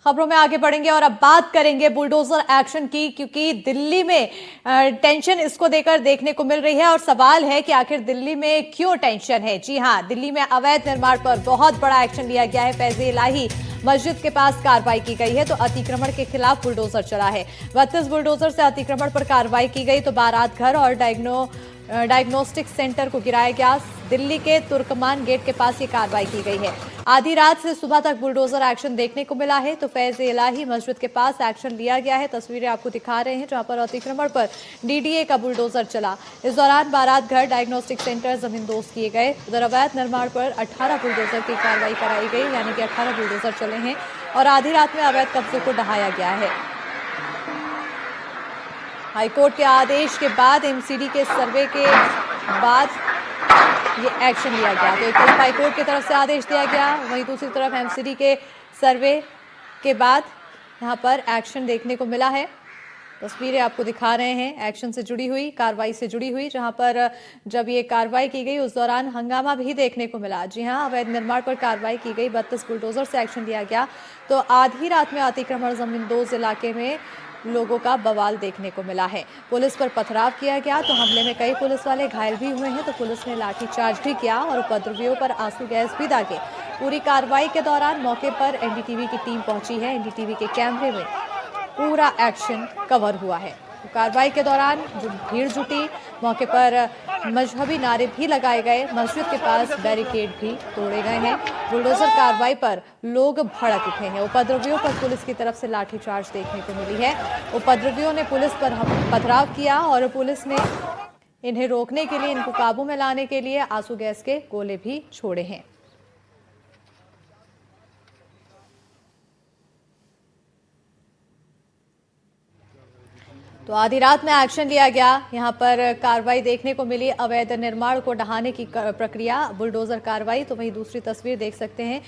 खबरों में आगे बढ़ेंगे और अब बात करेंगे बुलडोजर एक्शन की, क्योंकि दिल्ली में टेंशन इसको देकर देखने को मिल रही है। और सवाल है कि आखिर दिल्ली में क्यों टेंशन है। जी हां, दिल्ली में अवैध निर्माण पर बहुत बड़ा एक्शन लिया गया है। फैज़ इलाही मस्जिद के पास कार्रवाई की गई है, तो अतिक्रमण के खिलाफ बुलडोजर चला है। 32 बुलडोजर से अतिक्रमण पर कार्रवाई की गई, तो बारात घर और डायग्नोस्टिक सेंटर को गिराया गया। दिल्ली के तुर्कमान गेट के पास ये कार्रवाई की गई है। आधी रात से सुबह तक बुलडोजर एक्शन देखने को मिला है। तो फैज़ इलाही मस्जिद के पास एक्शन लिया गया है। तस्वीरें आपको दिखा रहे हैं जहां पर अतिक्रमण पर डीडीए का बुलडोजर चला। इस दौरान बारात घर, डायग्नोस्टिक सेंटर जमींदोज किए गए। उधर अवैध निर्माण पर 18 बुलडोजर की कार्रवाई कराई गई, यानी कि 18 बुलडोजर चले हैं और आधी रात में अवैध कब्जे को ढहाया गया है। हाईकोर्ट के आदेश के बाद एमसीडी के सर्वे के बाद ये एक्शन लिया गया। तो एक तरफ हाईकोर्ट की तरफ से आदेश दिया गया, वहीं दूसरी तरफ एमसीडी के सर्वे के बाद यहाँ पर एक्शन देखने को मिला है। तस्वीरें आपको दिखा रहे हैं एक्शन से जुड़ी हुई, कार्रवाई से जुड़ी हुई, जहां पर जब ये कार्रवाई की गई उस दौरान हंगामा भी देखने को मिला। जी हां, अवैध निर्माण पर कार्रवाई की गई, 32 बुलडोजर से एक्शन लिया गया। तो आधी रात में अतिक्रमण जमींदोज इलाके में लोगों का बवाल देखने को मिला है। पुलिस पर पथराव किया गया, तो हमले में कई पुलिस वाले घायल भी हुए हैं। तो पुलिस ने लाठीचार्ज भी किया और उपद्रवियों पर आंसू गैस भी दागे। पूरी कार्रवाई के दौरान मौके पर एनडीटीवी की टीम पहुंची है। एनडीटीवी के कैमरे में पूरा एक्शन कवर हुआ है। तो कार्रवाई के दौरान जो भीड़ जुटी, मौके पर मजहबी नारे भी लगाए गए, मस्जिद के पास बैरिकेड भी तोड़े गए हैं। बुलडोजर कार्रवाई पर लोग भड़क उठे हैं। उपद्रवियों पर पुलिस की तरफ से लाठीचार्ज देखने को मिली है। उपद्रवियों ने पुलिस पर पथराव किया और पुलिस ने इन्हें रोकने के लिए, इनको काबू में लाने के लिए आंसू गैस के गोले भी छोड़े हैं। तो आधी रात में एक्शन लिया गया, यहाँ पर कार्रवाई देखने को मिली। अवैध निर्माण को ढहाने की प्रक्रिया, बुलडोजर कार्रवाई। तो वहीं दूसरी तस्वीर देख सकते हैं,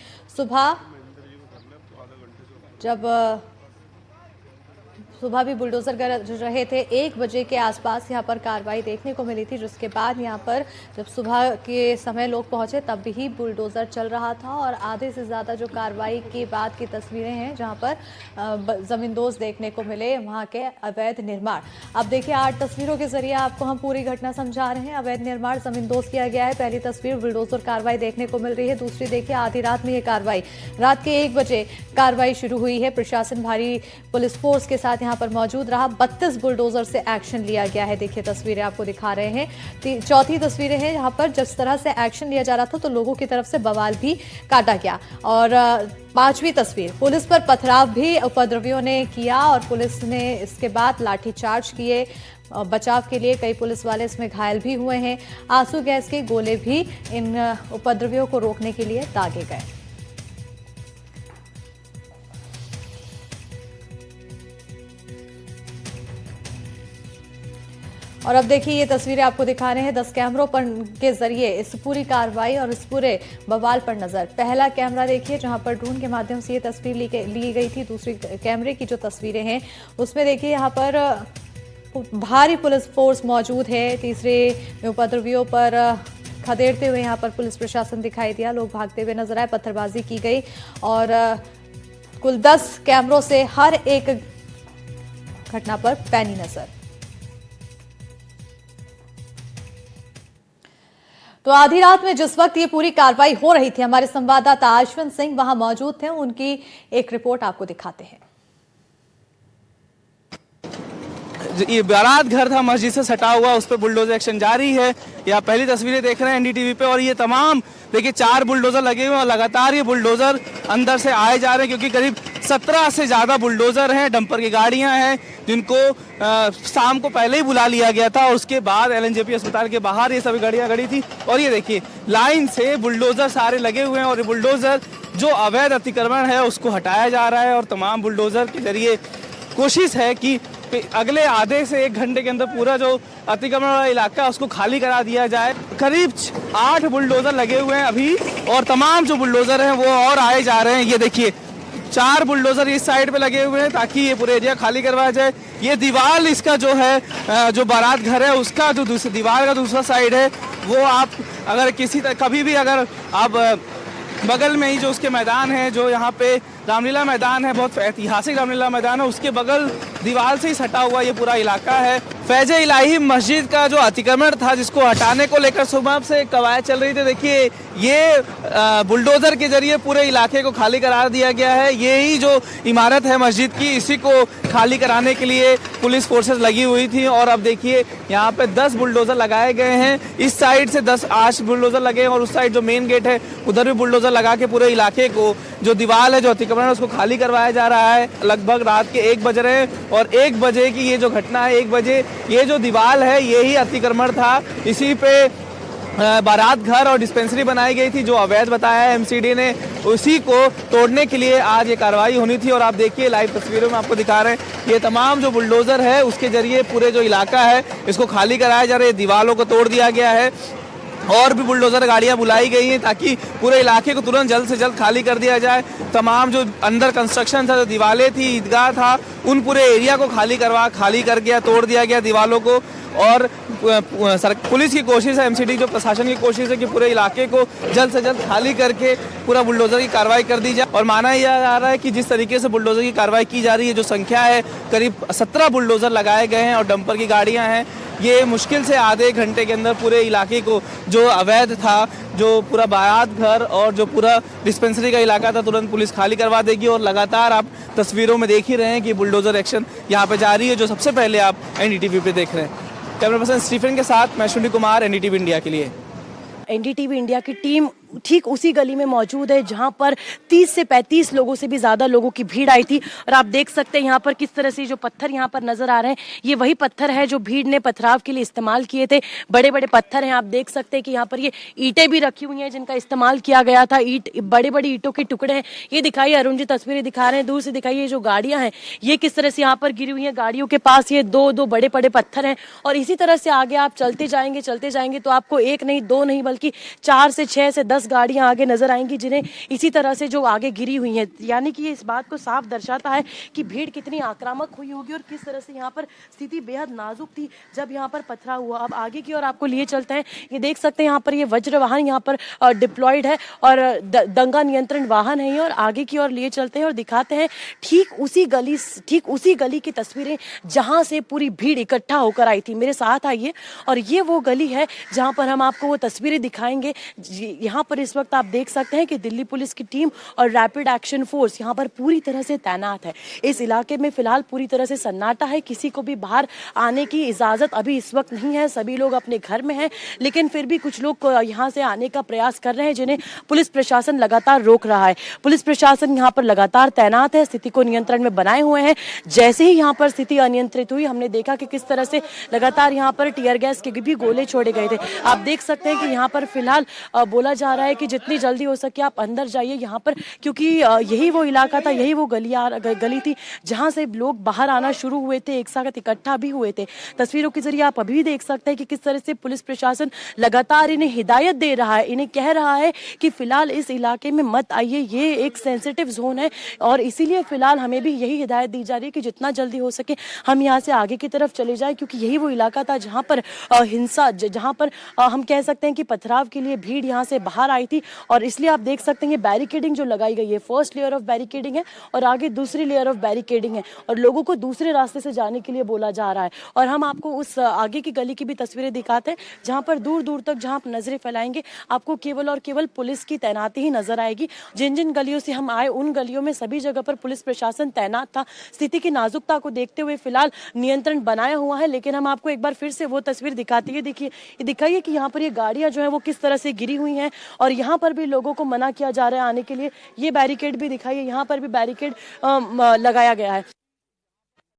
सुबह भी बुलडोजर कर रहे थे। 1 बजे के आसपास यहाँ पर कार्रवाई देखने को मिली थी, जिसके बाद यहाँ पर जब सुबह के समय लोग पहुँचे तब भी बुलडोजर चल रहा था। और आधे से ज़्यादा जो कार्रवाई के बाद की तस्वीरें हैं जहाँ पर ज़मींदोज देखने को मिले, वहाँ के अवैध निर्माण। अब देखिए 8 तस्वीरों के जरिए आपको हम पूरी घटना समझा रहे हैं। अवैध निर्माण ज़मींदोज किया गया है। पहली तस्वीर बुलडोजर कार्रवाई देखने को मिल रही है। दूसरी देखिए आधी रात में ये कार्रवाई, रात के 1 बजे कार्रवाई शुरू हुई है। प्रशासन भारी पुलिस फोर्स के साथ पर मौजूद रहा। 32 बुलडोजर से एक्शन लिया गया है। देखिए तस्वीरें आपको दिखा रहे हैं। चौथी तस्वीरें हैं जहां पर जिस तरह से एक्शन लिया जा रहा था तो लोगों की तरफ से बवाल भी काटा गया। और 5वीं तस्वीर, पुलिस पर पथराव भी उपद्रवियों ने किया और पुलिस ने इसके बाद लाठीचार्ज किए। बचाव के लिए कई पुलिस वाले इसमें घायल भी हुए हैं। आंसू गैस के गोले भी इन उपद्रवियों को रोकने के लिए दागे गए। और अब देखिए ये तस्वीरें आपको दिखा रहे हैं 10 कैमरों पर के जरिए इस पूरी कार्रवाई और इस पूरे बवाल पर नजर। पहला कैमरा देखिए जहां पर ड्रोन के माध्यम से ये तस्वीर ली गई थी। दूसरी कैमरे की जो तस्वीरें हैं उसमें देखिए यहाँ पर भारी पुलिस फोर्स मौजूद है। तीसरे में उपद्रवियों पर खदेड़ते हुए यहाँ पर पुलिस प्रशासन दिखाई दिया। लोग भागते हुए नजर आए, पत्थरबाजी की गई और कुल 10 कैमरों से हर एक घटना पर पैनी नजर। तो आधी रात में जिस वक्त ये पूरी कार्रवाई हो रही थी, हमारे संवाददाता अश्विन सिंह वहां मौजूद थे। उनकी एक रिपोर्ट आपको दिखाते हैं। ये बारात घर था मस्जिद से सटा हुआ, उस पर बुलडोजर एक्शन जारी है। यहाँ पहली तस्वीरें देख रहे हैं एनडीटीवी पे। और ये तमाम देखिए 4 बुलडोजर लगे हुए हैं और लगातार ये बुलडोजर अंदर से आए जा रहे हैं, क्योंकि करीब 17 से ज़्यादा बुलडोजर हैं, डंपर की गाड़ियां हैं, जिनको शाम को पहले ही बुला लिया गया था। और उसके बाद एलएनजेपी अस्पताल के बाहर ये सभी गाड़ियां खड़ी थी। और ये देखिए लाइन से बुलडोजर सारे लगे हुए हैं और ये बुलडोजर जो अवैध अतिक्रमण है उसको हटाया जा रहा है। और तमाम बुलडोजर के जरिए कोशिश है कि अगले आधे से 1 घंटे के अंदर पूरा जो अतिक्रमण वाला इलाका है उसको खाली करा दिया जाए। करीब 8 बुलडोजर लगे हुए हैं अभी और तमाम जो बुलडोजर हैं वो और आए जा रहे हैं। ये देखिए 4 बुलडोजर इस साइड पे लगे हुए हैं ताकि ये पूरे एरिया खाली करवाया जाए। ये दीवार इसका जो है जो बारात घर है उसका जो दीवार का दूसरा साइड है वो आप अगर कभी भी अगर आप बगल में ही जो उसके मैदान है जो यहाँ पे रामलीला मैदान है, बहुत ऐतिहासिक रामलीला मैदान है, उसके बगल दीवार से ही सटा हुआ ये पूरा इलाका है। फैज इलाही मस्जिद का जो अतिक्रमण था, जिसको हटाने को लेकर सुबह से कवायद चल रही थी, देखिए ये बुलडोजर के जरिए पूरे इलाके को खाली करार दिया गया है। यही जो इमारत है मस्जिद की, इसी को खाली कराने के लिए पुलिस फोर्सेस लगी हुई थी। और अब देखिए यहाँ पे 10 बुलडोजर लगाए गए हैं, इस साइड से 10 बुलडोजर लगे हैं और उस साइड जो मेन गेट है उधर भी बुलडोजर लगा के पूरे इलाके को, जो दीवार है, जो अतिक्रमण है, उसको खाली करवाया जा रहा है। लगभग रात के 1 बज रहे हैं और 1 बजे की ये जो घटना है, 1 बजे ये जो दीवार है यही अतिक्रमण था। इसी पे बारात घर और डिस्पेंसरी बनाई गई थी, जो अवैध बताया है एमसीडी ने, उसी को तोड़ने के लिए आज ये कार्रवाई होनी थी। और आप देखिए लाइव तस्वीरों में आपको दिखा रहे हैं, ये तमाम जो बुलडोजर है उसके जरिए पूरे जो इलाका है इसको खाली कराया जा रहा है, दीवारों को तोड़ दिया गया है और भी बुलडोजर गाड़ियां बुलाई गई हैं ताकि पूरे इलाके को तुरंत जल्द से जल्द खाली कर दिया जाए। तमाम जो अंदर कंस्ट्रक्शन था, जो दीवारें थी, ईदगाह था, उन पूरे एरिया को खाली कर गया, तोड़ दिया गया दीवारों को। और पुलिस की कोशिश है, एमसीडी जो प्रशासन की कोशिश है कि पूरे इलाके को जल्द से जल्द खाली करके पूरा बुलडोजर की कार्रवाई कर दी जाए। और माना यह जा रहा है कि जिस तरीके से बुलडोजर की कार्रवाई की जा रही है, जो संख्या है करीब 17 बुलडोजर लगाए गए हैं और डंपर की गाड़ियां हैं, ये मुश्किल से आधे घंटे के अंदर पूरे इलाके को, जो अवैध था, जो पूरा बारात घर और जो पूरा डिस्पेंसरी का इलाका था, तुरंत पुलिस खाली करवा देगी। और लगातार आप तस्वीरों में देख ही रहे हैं कि बुलडोजर एक्शन यहाँ पे जारी है, जो सबसे पहले आप एनडीटीवी पे देख रहे हैं। कैमरा पर्सन स्टीफन के साथ मैं शुंडी कुमार, एनडीटीवी इंडिया के लिए। एनडीटीवी इंडिया की टीम ठीक उसी गली में मौजूद है जहां पर 30 से 35 लोगों से भी ज्यादा लोगों की भीड़ आई थी। और आप देख सकते हैं यहाँ पर किस तरह से जो पत्थर यहाँ पर नजर आ रहे हैं, ये वही पत्थर है जो भीड़ ने पथराव के लिए इस्तेमाल किए थे। बड़े बड़े पत्थर हैं, आप देख सकते हैं कि यहाँ पर ये ईंटें भी रखी हुई हैं जिनका इस्तेमाल किया गया था। बड़े बड़े ईंटों के टुकड़े हैं। ये दिखाइए, अरुण जी तस्वीरें दिखा रहे हैं, दूर से दिखाइए जो गाड़ियां हैं ये किस तरह से यहाँ पर गिरी हुई है। गाड़ियों के पास ये दो बड़े बड़े पत्थर हैं और इसी तरह से आगे आप चलते जाएंगे तो आपको 1 नहीं 2 नहीं बल्कि 4 से 6 से 10 गाड़ियां आगे नजर आएंगी जिन्हें इसी तरह से जो आगे गिरी हुई हैं। यानी कि ये इस बात को साफ दर्शाता है कि भीड़ कितनी आक्रामक हुई होगी और किस तरह से यहाँ पर स्थिति बेहद नाजुक थी जब यहाँ पर पथराव हुआ। अब आगे की ओर आपको लिए चलते हैं। ये देख सकते हैं यहाँ पर ये वज्र वाहन यहाँ पर डिप्लॉयड है और दंगा नियंत्रण वाहन है ये। और आगे की ओर लिए चलते हैं और दिखाते हैं ठीक उसी गली की तस्वीरें जहां से पूरी भीड़ इकट्ठा होकर आई थी। मेरे साथ आइए और ये वो गली है जहां पर हम आपको वो तस्वीरें दिखाएंगे। यहाँ पर इस वक्त आप देख सकते हैं कि दिल्ली पुलिस की टीम और रैपिड एक्शन फोर्स यहाँ पर पूरी तरह से तैनात है। इस इलाके में फिलहाल पूरी तरह से सन्नाटा है, किसी को भी बाहर आने की इजाजत अभी इस वक्त नहीं है, सभी लोग अपने घर में हैं। लेकिन फिर भी कुछ लोग यहाँ से आने का प्रयास कर रहे हैं जिन्हें पुलिस प्रशासन लगातार रोक रहा है। पुलिस प्रशासन यहाँ पर लगातार तैनात है, स्थिति को नियंत्रण में बनाए हुए हैं। जैसे ही यहाँ पर स्थिति अनियंत्रित हुई, हमने देखा कि किस तरह से लगातार यहाँ पर टियर गैस के भी गोले छोड़े गए थे। आप देख सकते हैं कि यहाँ पर फिलहाल बोला जा रहा है कि जितनी जल्दी हो सके आप अंदर जाइए यहाँ पर, क्योंकि यही वो इलाका था, यही वो गली थी जहां से लोग बाहर आना शुरू हुए थे, एक साथ इकट्ठा भी हुए थे। तस्वीरों के जरिए आप अभी भी देख सकते हैं कि किस तरह से पुलिस प्रशासन लगातार इन्हें हिदायत दे रहा है, इन्हें कह रहा है कि फिलहाल इस इलाके में मत आइए, ये एक सेंसिटिव जोन है और इसीलिए फिलहाल हमें भी यही हिदायत दी जा रही है कि जितना जल्दी हो सके हम यहाँ से आगे की तरफ चले जाए, क्योंकि यही वो इलाका था जहाँ पर हिंसा, जहाँ पर हम कह सकते हैं कि पथराव के लिए भीड़ यहाँ से बाहर आई थी। और इसलिए आप देख सकते हैं ये बैरिकेडिंग जो लगाई गई है, फर्स्ट लेयर ऑफ बैरिकेडिंग है और आगे दूसरी लेयर ऑफ बैरिकेडिंग है और लोगों को दूसरे रास्ते से जाने के लिए बोला जा रहा है। और हम आपको उस आगे की गली की भी तस्वीरें दिखाते हैं जहां पर दूर दूर तक जहां आप नजरें फैलाएंगे आपको केवल और केवल पुलिस की तैनाती ही नजर आएगी। जिन जिन गलियों से हम आए उन गलियों में सभी जगह पर पुलिस प्रशासन तैनात था। स्थिति की नाजुकता को देखते हुए फिलहाल नियंत्रण बनाया हुआ है। लेकिन हम आपको एक बार फिर से वो तस्वीर दिखाते हैं, देखिए, दिखाइए कि यहाँ पर ये गाड़ियां जो है वो किस तरह से गिरी हुई हैं और यहाँ पर भी लोगों को मना किया जा रहा है आने के लिए। ये बैरिकेड भी दिखाइए, यहाँ पर भी बैरिकेड लगाया गया है।